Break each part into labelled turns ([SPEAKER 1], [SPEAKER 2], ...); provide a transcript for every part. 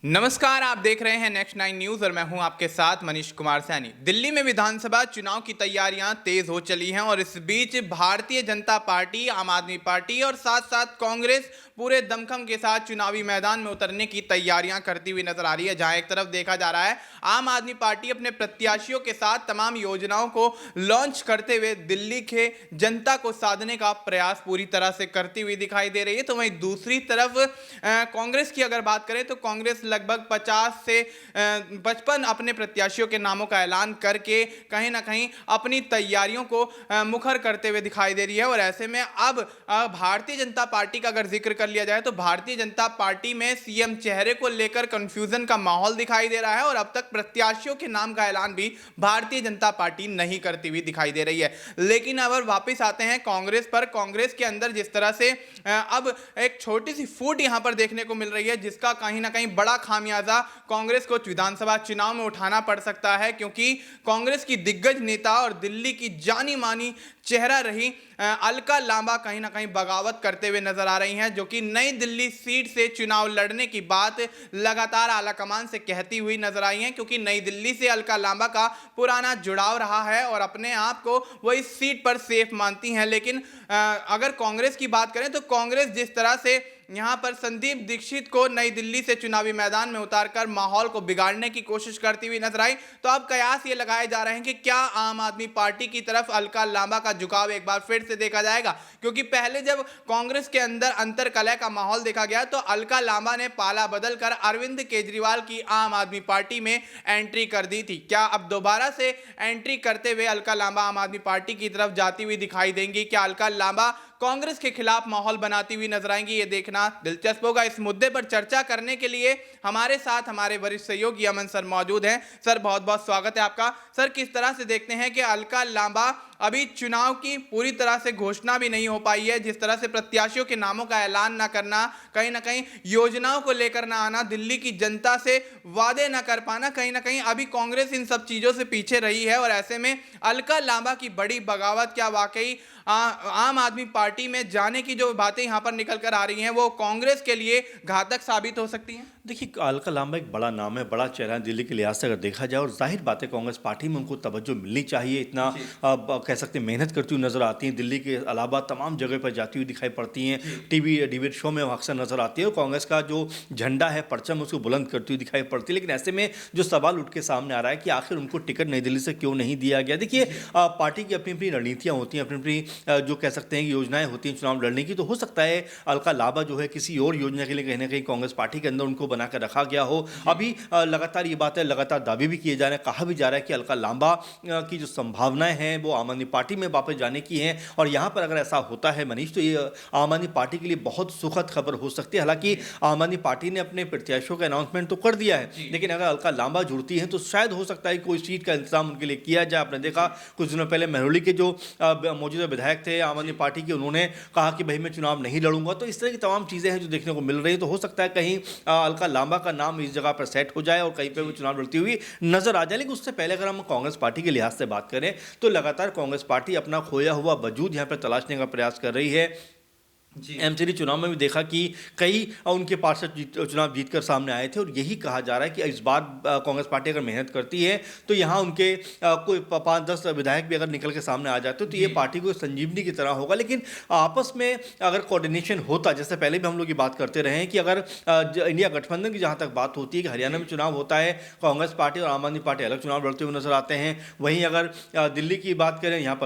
[SPEAKER 1] नमस्कार, आप देख रहे हैं नेक्स्ट 9 न्यूज और मैं हूं आपके साथ मनीष कुमार सैनी। दिल्ली में विधानसभा चुनाव की तैयारियां तेज हो चली हैं और इस बीच भारतीय जनता पार्टी, आम आदमी पार्टी और साथ-साथ कांग्रेस पूरे दमखम के साथ चुनावी मैदान में उतरने की तैयारियां करती हुई नजर आ रही है। जहां एक तरफ देखा जा रहा है आम आदमी पार्टी अपने प्रत्याशियों के साथ तमाम योजनाओं को लॉन्च करते हुए दिल्ली के जनता को साधने का प्रयास पूरी तरह से करती हुई दिखाई दे रही है। तो वहीं दूसरी तरफ कांग्रेस की अगर बात करें तो कांग्रेस लगभग 50 से 55 अपने प्रत्याशियों के नामों का ऐलान करके कहीं ना कहीं अपनी तैयारियों को मुखर करते हुए दिखाई दे रही है। और ऐसे में अब भारतीय जनता पार्टी का अगर जिक्र कर लिया जाए तो भारतीय जनता पार्टी में सीएम चेहरे को लेकर कंफ्यूजन का माहौल दिखाई दे रहा है और अब तक प्रत्याशियों के नाम का ऐलान भी भारतीय जनता पार्टी नहीं करती हुई दिखाई दे रही है। लेकिन अगर वापस आते हैं कांग्रेस पर, कांग्रेस के अंदर जिस तरह से अब एक छोटी सी फूट यहां पर देखने को मिल रही है जिसका कहीं ना कहीं बड़ा खामियाजा कांग्रेस को विधानसभा चुनाव में उठाना पड़ सकता है, क्योंकि कांग्रेस की दिग्गज नेता और दिल्ली की जानी मानी चेहरा रही अलका लांबा कहीं ना कहीं बगावत करते हुए नजर आ रही हैं, जो कि नई दिल्ली सीट से चुनाव लड़ने की बात लगातार आलाकमान से कहती हुई नजर आई हैं, क्योंकि नई दिल्ली से अलका लांबा का पुराना जुड़ाव रहा है और अपने आप को वो इस सीट पर सेफ मानती हैं। लेकिन अगर कांग्रेस की बात करें तो कांग्रेस जिस तरह से यहां पर संदीप दीक्षित को नई दिल्ली से चुनावी मैदान में उतारकर माहौल को बिगाड़ने की कोशिश करती हुई नजर आई, तो अब कयास ये लगाए जा रहे हैं कि क्या आम आदमी पार्टी की तरफ अलका लांबा का झुकाव एक बार फिर से देखा जाएगा। क्योंकि पहले जब कांग्रेस के अंदर अंतरकलह का माहौल देखा गया तो अलका लांबा ने पाला बदलकर अरविंद केजरीवाल की आम आदमी पार्टी में एंट्री कर दी थी। क्या अब दोबारा से एंट्री करते हुए अलका लांबा आम आदमी पार्टी की तरफ जाती हुई दिखाई देंगी? क्या अलका लांबा कांग्रेस के खिलाफ माहौल बनाती हुई नजर आएंगी? ये देखना दिलचस्प होगा। इस मुद्दे पर चर्चा करने के लिए हमारे साथ हमारे वरिष्ठ सहयोगी अमन सर मौजूद हैं। सर, बहुत बहुत स्वागत है आपका। सर, किस तरह से देखते हैं कि अलका लांबा अभी चुनाव की पूरी तरह से घोषणा भी नहीं हो पाई है, जिस तरह से प्रत्याशियों के नामों का ऐलान ना करना, कहीं ना कहीं योजनाओं को लेकर ना आना, दिल्ली की जनता से वादे ना कर पाना, कहीं ना कहीं अभी कांग्रेस इन सब चीजों से पीछे रही है और ऐसे में अलका लांबा की बड़ी बगावत क्या वाकई आम आदमी पार्टी में जाने की जो बातें यहां पर निकल कर आ रही हैं वो कांग्रेस के लिए घातक साबित हो सकती हैं?
[SPEAKER 2] देखिए, अलका लांबा एक बड़ा नाम है, बड़ा चेहरा है दिल्ली के लिहाज से अगर देखा जाए, और जाहिर बात है कांग्रेस पार्टी में उनको तवज्जो मिलनी चाहिए। इतना कह सकते हैं मेहनत करती हुई नजर आती हैं, दिल्ली के अलावा तमाम जगह पर जाती हुई दिखाई पड़ती हैं, टीवी डिबेट शो में अक्सर नजर आती है और कांग्रेस का जो झंडा है, परचम, उसको बुलंद करती हुई दिखाई पड़ती है। लेकिन ऐसे में जो सवाल उठ के सामने आ रहा है कि आखिर उनको टिकट नई दिल्ली से क्यों नहीं दिया गया। देखिए, पार्टी की अपनी अपनी रणनीतियाँ होती हैं, अपनी अपनी जो कह सकते हैं कि योजनाएं होती हैं चुनाव लड़ने की। तो हो सकता है अलका लांबा जो है किसी और योजना के लिए कहीं ना कहीं कांग्रेस पार्टी के अंदर उनको बनाकर रखा गया हो। अभी लगातार ये बात है, लगातार दावे भी किए जा रहे हैं, कहा भी जा रहा है कि अलका लांबा की जो संभावनाएं हैं वो आम आदमी पार्टी में वापस जाने की हैं। और यहाँ पर अगर ऐसा होता है मनीष, तो ये आम आदमी पार्टी के लिए बहुत सुखद खबर हो सकती है। हालांकि आम आदमी पार्टी ने अपने प्रत्याशियों का अनाउंसमेंट तो कर दिया है, लेकिन अगर अलका लांबा जुड़ती है तो शायद हो सकता है कोई सीट का इंतजाम उनके लिए किया जाए। आपने देखा कुछ दिनों पहले महरौली के जो मौजूदा विधायक थे आम आदमी पार्टी के, उन्होंने कहा कि भाई मैं चुनाव नहीं लड़ूंगा। तो इस तरह की तमाम चीज़ें हैं जो देखने को मिल रही है। तो हो सकता है कहीं अलका लांबा का नाम इस जगह पर सेट हो जाए और कहीं पे वो चुनाव लड़ती हुई नजर आ जाए। लेकिन उससे पहले अगर हम कांग्रेस पार्टी के लिहाज से बात करें तो लगातार कांग्रेस पार्टी अपना खोया हुआ वजूद यहाँ पर तलाशने का प्रयास कर रही है। एमसीडी चुनाव में भी देखा कि कई उनके पार्षद चुनाव जीतकर सामने आए थे और यही कहा जा रहा है कि इस बार कांग्रेस पार्टी अगर मेहनत करती है तो यहाँ उनके कोई 5-10 विधायक भी अगर निकल के सामने आ जाते तो ये पार्टी को संजीवनी की तरह होगा। लेकिन आपस में अगर कोऑर्डिनेशन होता, जैसे पहले भी हम लोग ये बात करते रहे हैं कि अगर इंडिया गठबंधन की जहाँ तक बात होती है कि हरियाणा में चुनाव होता है, कांग्रेस पार्टी और आम आदमी पार्टी अलग चुनाव लड़ते हुए नजर आते हैं। वहीं अगर दिल्ली की बात करें, यहाँ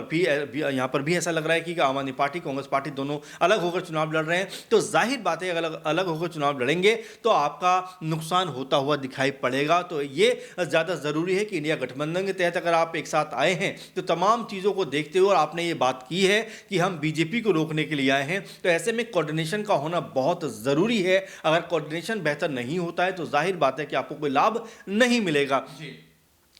[SPEAKER 2] पर भी ऐसा लग रहा है कि आम आदमी पार्टी कांग्रेस पार्टी दोनों अलग होकर चुनाव लड़ रहे हैं। तो जाहिर बात है अगर अलग होकर चुनाव लड़ेंगे तो आपका नुकसान होता हुआ दिखाई पड़ेगा। तो ये ज्यादा जरूरी है कि इंडिया गठबंधन के तहत अगर आप एक साथ आए हैं तो तमाम चीजों को देखते हुए, और आपने ये बात की है कि हम बीजेपी को रोकने के लिए आए हैं, तो ऐसे में कोऑर्डिनेशन का होना बहुत जरूरी है। अगर कोऑर्डिनेशन बेहतर नहीं होता है तो जाहिर बात है कि आपको कोई लाभ नहीं मिलेगा।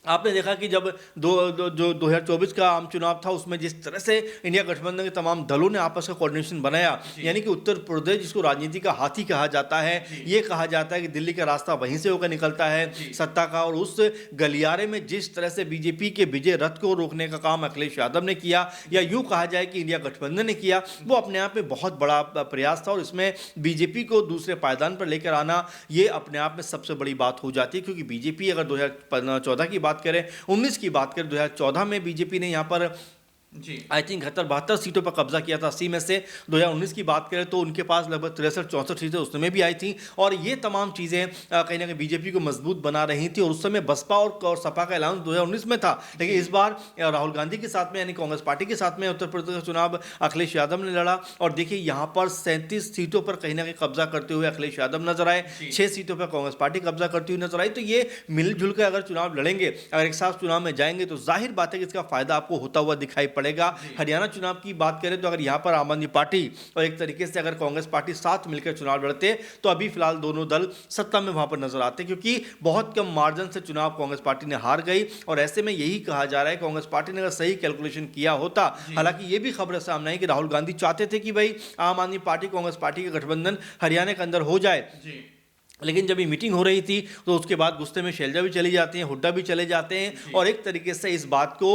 [SPEAKER 2] आपने देखा कि जब जो 2024 का आम चुनाव था उसमें जिस तरह से इंडिया गठबंधन के तमाम दलों ने आपस का कोऑर्डिनेशन बनाया, यानी कि उत्तर प्रदेश जिसको राजनीति का हाथी कहा जाता है, ये कहा जाता है कि दिल्ली का रास्ता वहीं से होकर निकलता है सत्ता का, और उस गलियारे में जिस तरह से बीजेपी के विजय रथ को रोकने का काम अखिलेश यादव ने किया, या यूं कहा जाए कि इंडिया गठबंधन ने किया, वो अपने आप में बहुत बड़ा प्रयास था। और इसमें बीजेपी को दूसरे पायदान पर लेकर आना ये अपने आप में सबसे बड़ी बात हो जाती है, क्योंकि बीजेपी अगर 2014 की बात करें, 19 की बात करें, 2014 में बीजेपी ने यहाँ पर आई थिंक 72 सीटों पर कब्जा किया था 80 में से। 2019 की बात करें तो उनके पास लगभग 63-64 सीटें उसमें भी आई थी, और ये तमाम चीज़ें कहीं ना कहीं बीजेपी को मजबूत बना रही थी। और उस समय बसपा और सपा का ऐलान 2019 में था, लेकिन इस बार राहुल गांधी के साथ में यानी कांग्रेस पार्टी के साथ में उत्तर प्रदेश का चुनाव अखिलेश यादव ने लड़ा, और देखिए यहाँ पर 37 सीटों पर कहीं ना कहीं कब्जा करते हुए अखिलेश यादव नजर आए, 6 सीटों पर कांग्रेस पार्टी कब्जा करती हुई नजर आई। तो ये मिलजुल कर अगर चुनाव लड़ेंगे, अगर एक साथ चुनाव में जाएंगे, तो जाहिर बात है कि इसका फायदा आपको होता हुआ दिखाई पड़ेगा। हरियाणा चुनाव की बात करें तो अगर यहां पर आम आदमी पार्टी और एक तरीके से अगर कांग्रेस पार्टी साथ मिलकर चुनाव लड़ते, तो अभी फिलहाल दोनों दल सत्ता में वहां पर नजर आते, क्योंकि बहुत कम मार्जिन से चुनाव कांग्रेस पार्टी ने हार गई। और ऐसे में यही कहा जा रहा है कांग्रेस पार्टी ने अगर सही कैलकुलेशन किया होता, हालांकि ये भी खबर सामने आई कि राहुल गांधी चाहते थे कि भाई आम आदमी पार्टी कांग्रेस पार्टी का गठबंधन हरियाणा के अंदर हो जाए, लेकिन जब ये मीटिंग हो रही थी तो उसके बाद गुस्से में शैलजा भी चली जाती हैं, हुड्डा भी चले जाते हैं, और एक तरीके से इस बात को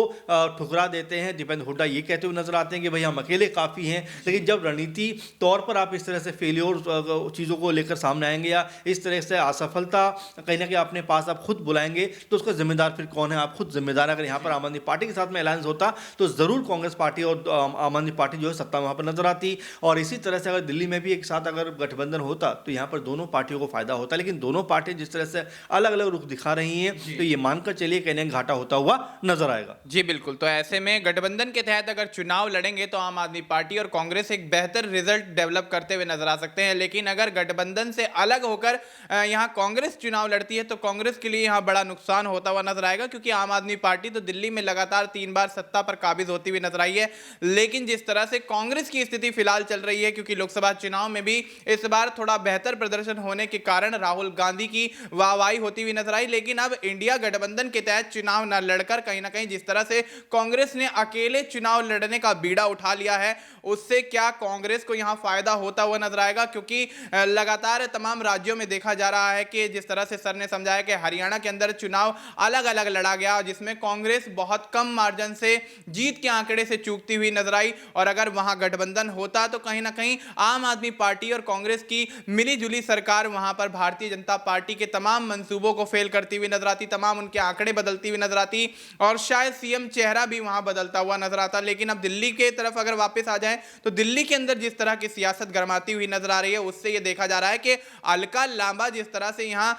[SPEAKER 2] ठुकरा देते हैं। दीपेंद्र हुड्डा ये कहते हुए नजर आते हैं कि भाई हम अकेले काफ़ी हैं। लेकिन जब रणनीति तौर पर आप इस तरह से फेलियर चीज़ों को लेकर सामने आएंगे, या इस तरह से असफलता कहीं ना कहीं अपने पास आप खुद बुलाएंगे, तो उसका जिम्मेदार फिर कौन है? आप खुद जिम्मेदार। अगर यहाँ पर आम आदमी पार्टी के साथ में अलायंस होता तो ज़रूर कांग्रेस पार्टी और आम आदमी पार्टी जो है सत्ता में वहाँ पर नजर आती, और इसी तरह से अगर दिल्ली में भी एक साथ अगर गठबंधन होता तो यहाँ पर दोनों पार्टियों को फायदा होता। लेकिन दोनों पार्टियां जिस तरह से अलग अलग रुख दिखा रही हैं, तो ये मानकर चलिए कहीं घाटा होता हुआ नजर आएगा।
[SPEAKER 1] जी बिल्कुल। तो ऐसे में गठबंधन के तहत अगर चुनाव लड़ेंगे तो आम आदमी पार्टी और कांग्रेस एक बेहतर रिजल्ट डेवलप करते हुए नजर आ सकते हैं। लेकिन अगर गठबंधन से अलग होकर यहाँ कांग्रेस चुनाव लड़ती है तो कांग्रेस के लिए यहाँ बड़ा नुकसान होता हुआ नजर आएगा, क्योंकि आम आदमी पार्टी तो दिल्ली में लगातार 3 बार सत्ता पर काबिज होती हुई नजर आई है। लेकिन जिस तरह से कांग्रेस की स्थिति फिलहाल चल रही है, क्योंकि लोकसभा चुनाव में भी इस बार थोड़ा बेहतर प्रदर्शन होने के कारण राहुल गांधी की वाहवाही होती हुई नजर आई, लेकिन अब इंडिया गठबंधन के तहत चुनाव न लड़कर कहीं ना कहीं जिस तरह से कांग्रेस ने अकेले चुनाव लड़ने का बीड़ा उठा लिया है, उससे क्या कांग्रेस को यहां फायदा होता हुआ नजर आएगा? क्योंकि लगातार तमाम राज्यों में देखा जा रहा है कि जिस तरह से सर ने समझाया कि हरियाणा के अंदर चुनाव अलग अलग लड़ा गया, जिसमें कांग्रेस बहुत कम मार्जिन से जीत के आंकड़े से चूकती हुई नजर आई, और अगर वहां गठबंधन होता तो कहीं ना कहीं आम आदमी पार्टी और कांग्रेस की मिलीजुली सरकार वहां पर भारतीय जनता पार्टी के तमाम मंसूबों को फेल करती हुई नजर आती, तमाम उनके आंकड़े बदलती हुई नजर आती, और शायद सीएम चेहरा भी वहां बदलता हुआ नजर आता। लेकिन अब दिल्ली के तरफ अगर वापस आ जाए तो दिल्ली के अंदर जिस तरह की सियासत गरमाती हुई नजर आ रही है, उससे यह देखा जा रहा है कि अलका लांबा जिस तरह से यहां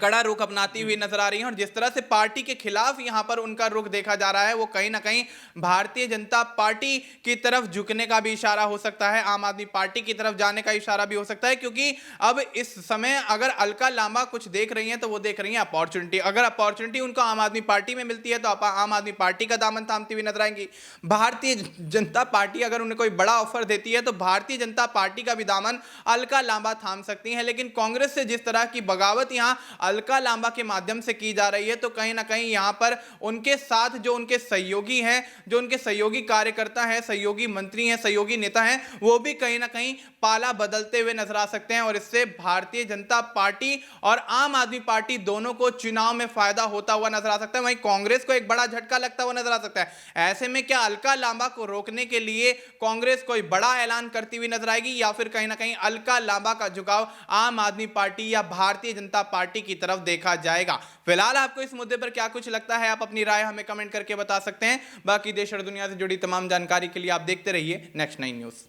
[SPEAKER 1] कड़ा रुख अपनाती हुई नजर आ रही है, और जिस तरह से पार्टी के खिलाफ यहां पर उनका रुख देखा जा रहा है, वो कहीं ना कहीं भारतीय जनता पार्टी की तरफ झुकने का भी इशारा हो सकता है, आम आदमी पार्टी की तरफ जाने का इशारा भी हो सकता है। क्योंकि अब इस समय अगर अलका लांबा कुछ देख रही हैं तो वो देख रही हैं अपॉर्चुनिटी। अगर अपॉर्चुनिटी उनको आम आदमी पार्टी में मिलती है तो आम आदमी पार्टी का दामन थामती हुई नजर आएंगी। भारतीय जनता पार्टी अगर उन्हें कोई बड़ा ऑफर देती है तो भारतीय जनता पार्टी का भी दामन अलका लांबा थाम सकती है। लेकिन कांग्रेस से जिस तरह की बगावत यहां अलका लांबा के माध्यम से की जा रही है, तो कहीं ना कहीं यहां पर उनके साथ जो उनके सहयोगी हैं, जो उनके सहयोगी कार्यकर्ता हैं, सहयोगी मंत्री हैं, सहयोगी नेता हैं, वो भी कहीं ना कहीं पाला बदलते हुए नजर आ सकते हैं, और इससे भारतीय जनता पार्टी और आम आदमी पार्टी दोनों को चुनाव में फायदा होता हुआ नजर आ सकता है। वहीं कांग्रेस को एक बड़ा झटका लगता हुआ नजर आ सकता है। ऐसे में क्या अलका लांबा को रोकने के लिए कांग्रेस कोई बड़ा ऐलान करती हुई नजर आएगी, या फिर कहीं ना कहीं अलका लांबा का झुकाव आम आदमी पार्टी या भारतीय जनता पार्टी की तरफ देखा जाएगा? फिलहाल आपको इस मुद्दे पर क्या कुछ लगता है, आप अपनी राय हमें कमेंट करके बता सकते हैं। बाकी देश और दुनिया से जुड़ी तमाम जानकारी के लिए आप देखते रहिए नेक्स्ट 9 न्यूज़।